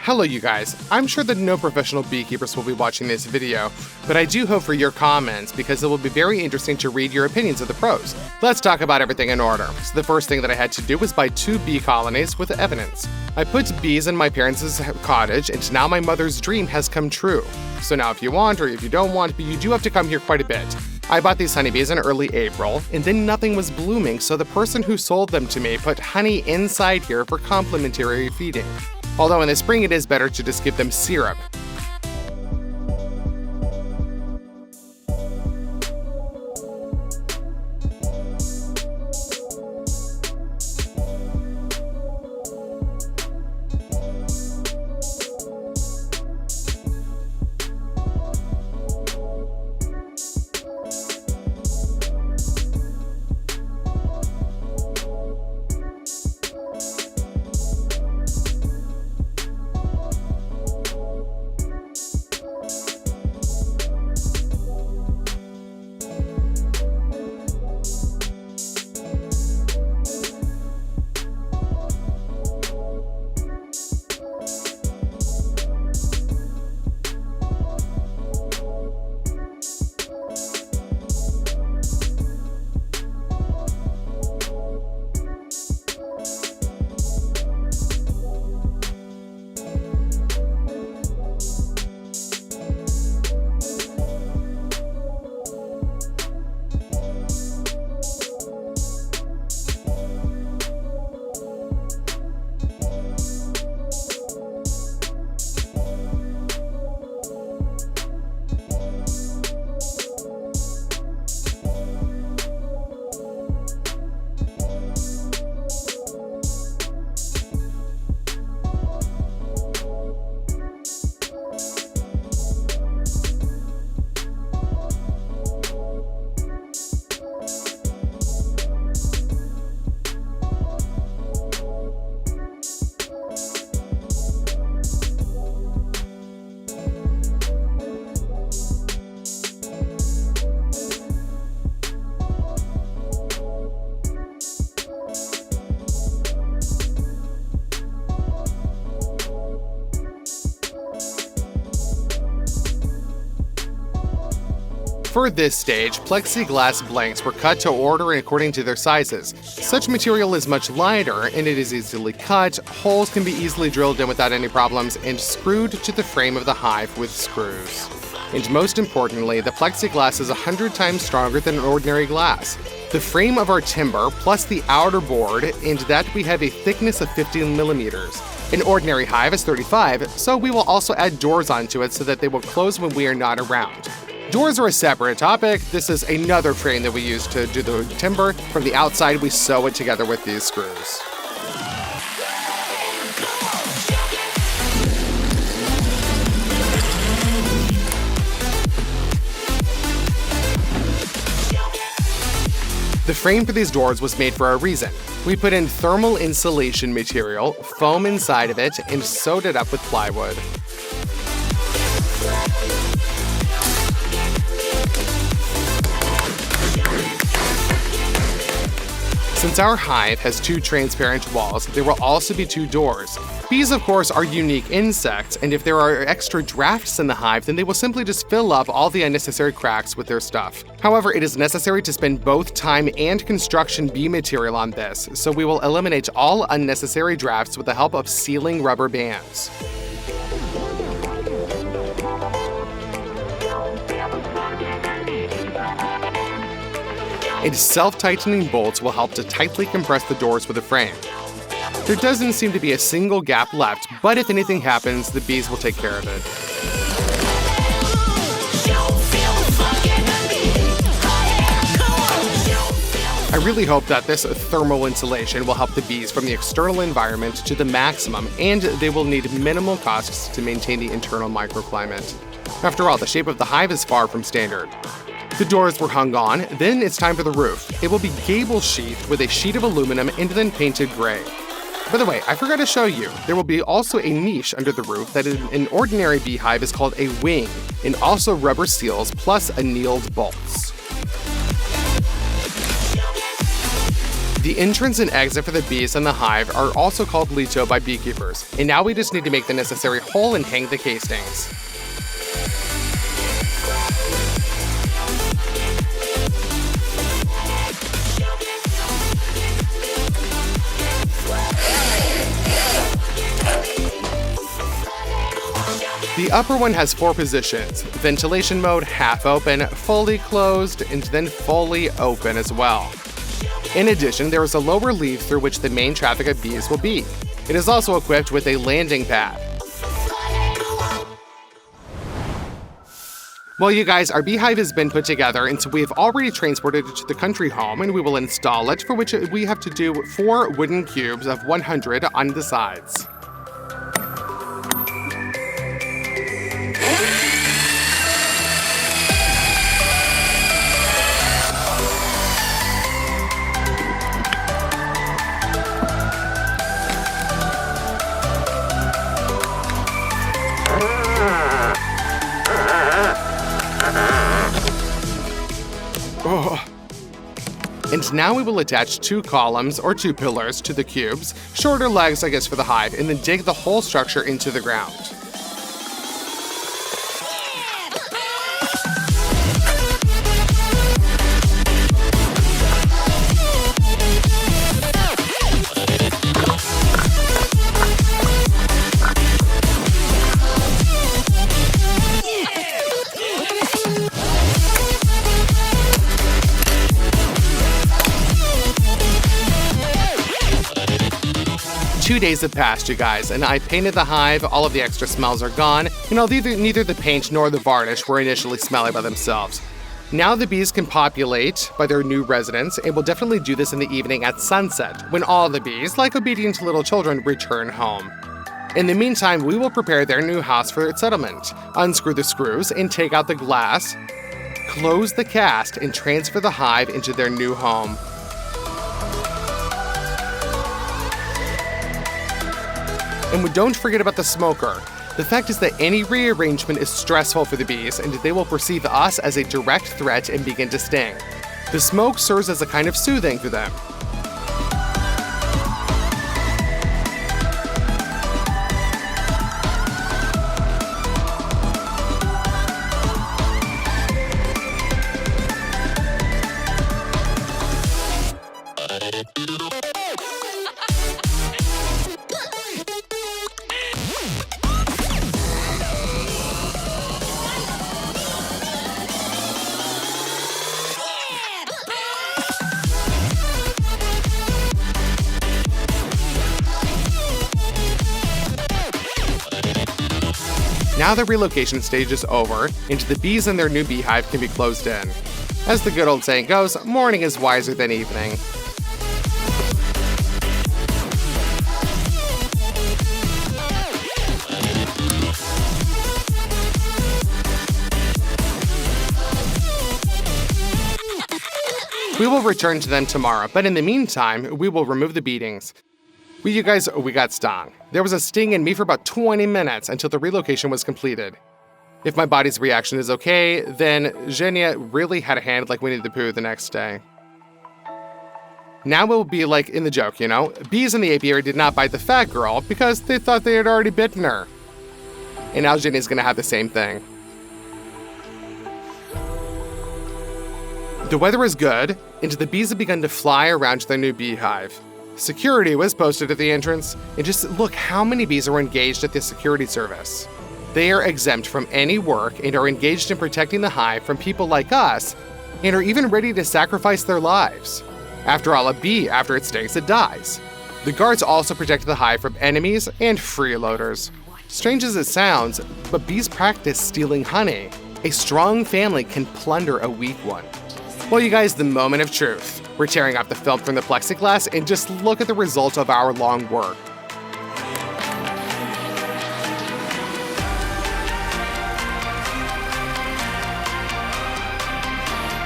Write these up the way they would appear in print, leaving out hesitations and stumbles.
Hello you guys, I'm sure that no professional beekeepers will be watching this video, but I do hope for your comments because it will be very interesting to read your opinions of the pros. Let's talk about everything in order. So the first thing that I had to do was buy 2 bee colonies with evidence. I put bees in my parents' cottage and now my mother's dream has come true. So now if you want or if you don't want, but you do have to come here quite a bit. I bought these honeybees in early April, and then nothing was blooming, so the person who sold them to me put honey inside here for complementary feeding. Although in the spring it is better to just give them syrup. For this stage, plexiglass blanks were cut to order according to their sizes. Such material is much lighter and it is easily cut, holes can be easily drilled in without any problems, and screwed to the frame of the hive with screws. And most importantly, the plexiglass is 100 times stronger than ordinary glass. The frame of our timber plus the outer board, and that we have a thickness of 15 millimeters. An ordinary hive is 35, so we will also add doors onto it so that they will close when we are not around. Doors are a separate topic. This is another frame that we use to do the timber. From the outside, we sew it together with these screws. The frame for these doors was made for a reason. We put in thermal insulation material, foam inside of it, and sewed it up with plywood. Since our hive has 2 transparent walls, there will also be 2 doors. Bees, of course, are unique insects, and if there are extra drafts in the hive, then they will simply just fill up all the unnecessary cracks with their stuff. However, it is necessary to spend both time and construction bee material on this, so we will eliminate all unnecessary drafts with the help of sealing rubber bands. And self-tightening bolts will help to tightly compress the doors with the frame. There doesn't seem to be a single gap left, but if anything happens, the bees will take care of it. I really hope that this thermal insulation will help the bees from the external environment to the maximum, and they will need minimal costs to maintain the internal microclimate. After all, the shape of the hive is far from standard. The doors were hung on, then it's time for the roof. It will be gable sheathed with a sheet of aluminum and then painted gray. By the way, I forgot to show you, there will be also a niche under the roof that in an ordinary beehive is called a wing, and also rubber seals plus annealed bolts. The entrance and exit for the bees in the hive are also called lito by beekeepers, and now we just need to make the necessary hole and hang the castings. The upper one has 4 positions: ventilation mode, half open, fully closed, and then fully open as well. In addition, there is a lower leaf through which the main traffic of bees will be. It is also equipped with a landing pad. Well, you guys, our beehive has been put together, and so we have already transported it to the country home, and we will install it, for which we have to do 4 wooden cubes of 100 on the sides. And now we will attach 2 columns or 2 pillars to the cubes, shorter legs I guess for the hive, and then dig the whole structure into the ground. 2 days have passed, you guys, and I painted the hive. All of the extra smells are gone. Neither the paint nor the varnish were initially smelly by themselves. Now the bees can populate by their new residents, and will definitely do this in the evening at sunset, when all the bees, like obedient little children, return home. In the meantime, we will prepare their new house for its settlement, unscrew the screws and take out the glass, close the cast, and transfer the hive into their new home. And don't forget about the smoker. The fact is that any rearrangement is stressful for the bees, and they will perceive us as a direct threat and begin to sting. The smoke serves as a kind of soothing for them. Now the relocation stage is over, and the bees in their new beehive can be closed in. As the good old saying goes, morning is wiser than evening. We will return to them tomorrow, but in the meantime, we will remove the beatings. We got stung. There was a sting in me for about 20 minutes until the relocation was completed. If my body's reaction is okay, then Zhenya really had a hand like Winnie the Pooh the next day. Now it will be like in the joke, bees in the apiary did not bite the fat girl because they thought they had already bitten her. And now Zhenya's gonna have the same thing. The weather is good, and the bees have begun to fly around their new beehive. Security was posted at the entrance, and just look how many bees are engaged at the security service. They are exempt from any work and are engaged in protecting the hive from people like us, and are even ready to sacrifice their lives. After all, a bee, after it stings, it dies. The guards also protect the hive from enemies and freeloaders. Strange as it sounds, but bees practice stealing honey. A strong family can plunder a weak one. Well, you guys, the moment of truth. We're tearing off the film from the plexiglass, and just look at the result of our long work.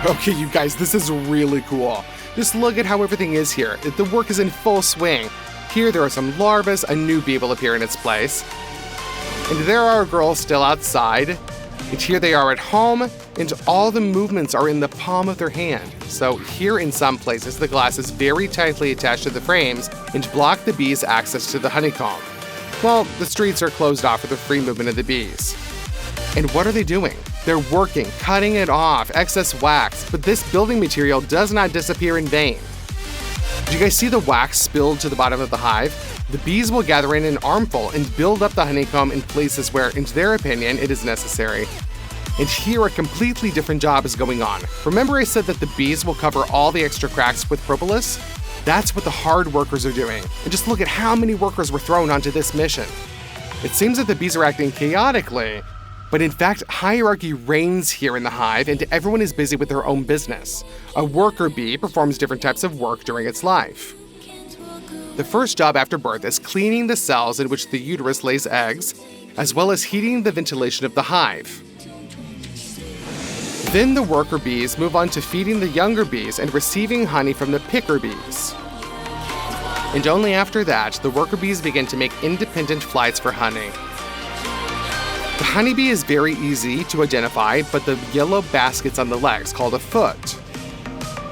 Okay, you guys, this is really cool. Just look at how everything is here. The work is in full swing. Here there are some larvae, a new bee will appear in its place. And there are girls still outside. And here they are at home. and all the movements are in the palm of their hand. So here in some places, the glass is very tightly attached to the frames and block the bees' access to the honeycomb, while the streets are closed off for the free movement of the bees. And what are they doing? They're working, cutting it off, excess wax, but this building material does not disappear in vain. Do you guys see the wax spilled to the bottom of the hive? The bees will gather in an armful and build up the honeycomb in places where, in their opinion, it is necessary. And here a completely different job is going on. Remember I said that the bees will cover all the extra cracks with propolis? That's what the hard workers are doing. And just look at how many workers were thrown onto this mission. It seems that the bees are acting chaotically, but in fact, hierarchy reigns here in the hive and everyone is busy with their own business. A worker bee performs different types of work during its life. The first job after birth is cleaning the cells in which the uterus lays eggs, as well as heating the ventilation of the hive. Then the worker bees move on to feeding the younger bees and receiving honey from the picker bees. And only after that, the worker bees begin to make independent flights for honey. The honeybee is very easy to identify, but the yellow baskets on the legs, called a foot.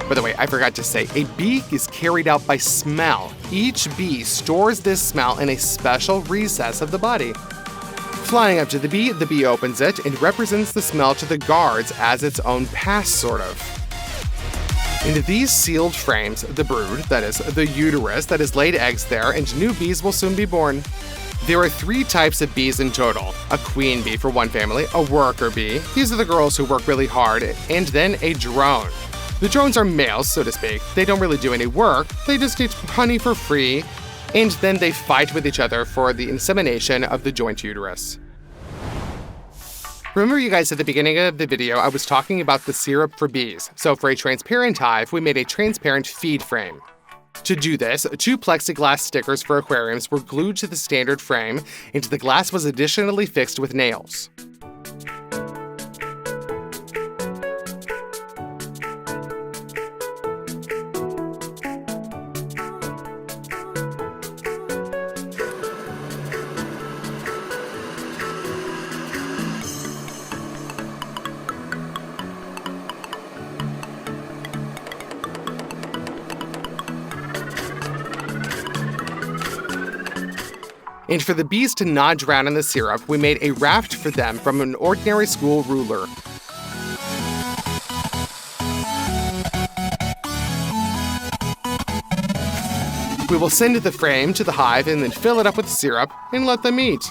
By the way, I forgot to say, a bee is carried out by smell. Each bee stores this smell in a special recess of the body. Flying up to the bee opens it and represents the smell to the guards as its own pass, sort of. In these sealed frames, the brood, that is, the uterus that has laid eggs there, and new bees will soon be born. There are 3 types of bees in total: a queen bee for one family, a worker bee, these are the girls who work really hard, and then a drone. The drones are males, so to speak. They don't really do any work, they just eat honey for free, and then they fight with each other for the insemination of the joint uterus. Remember you guys at the beginning of the video, I was talking about the syrup for bees. So for a transparent hive, we made a transparent feed frame. To do this, 2 plexiglass stickers for aquariums were glued to the standard frame, and the glass was additionally fixed with nails. And for the bees to not drown in the syrup, we made a raft for them from an ordinary school ruler. We will send the frame to the hive and then fill it up with syrup and let them eat.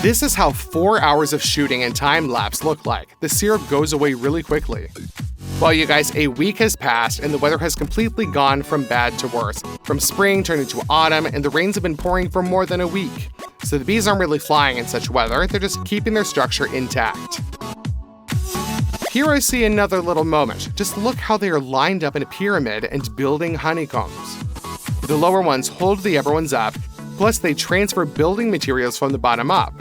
This is how 4 hours of shooting and time-lapse look like. The syrup goes away really quickly. Well, you guys, a week has passed and the weather has completely gone from bad to worse. From spring turned into autumn, and the rains have been pouring for more than a week. So the bees aren't really flying in such weather, they're just keeping their structure intact. Here I see another little moment. Just look how they are lined up in a pyramid and building honeycombs. The lower ones hold the upper ones up, plus they transfer building materials from the bottom up.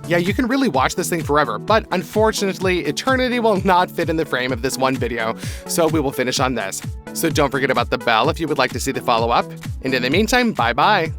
Yeah, you can really watch this thing forever, but unfortunately, eternity will not fit in the frame of this one video, so we will finish on this. So don't forget about the bell if you would like to see the follow-up, and in the meantime, bye-bye!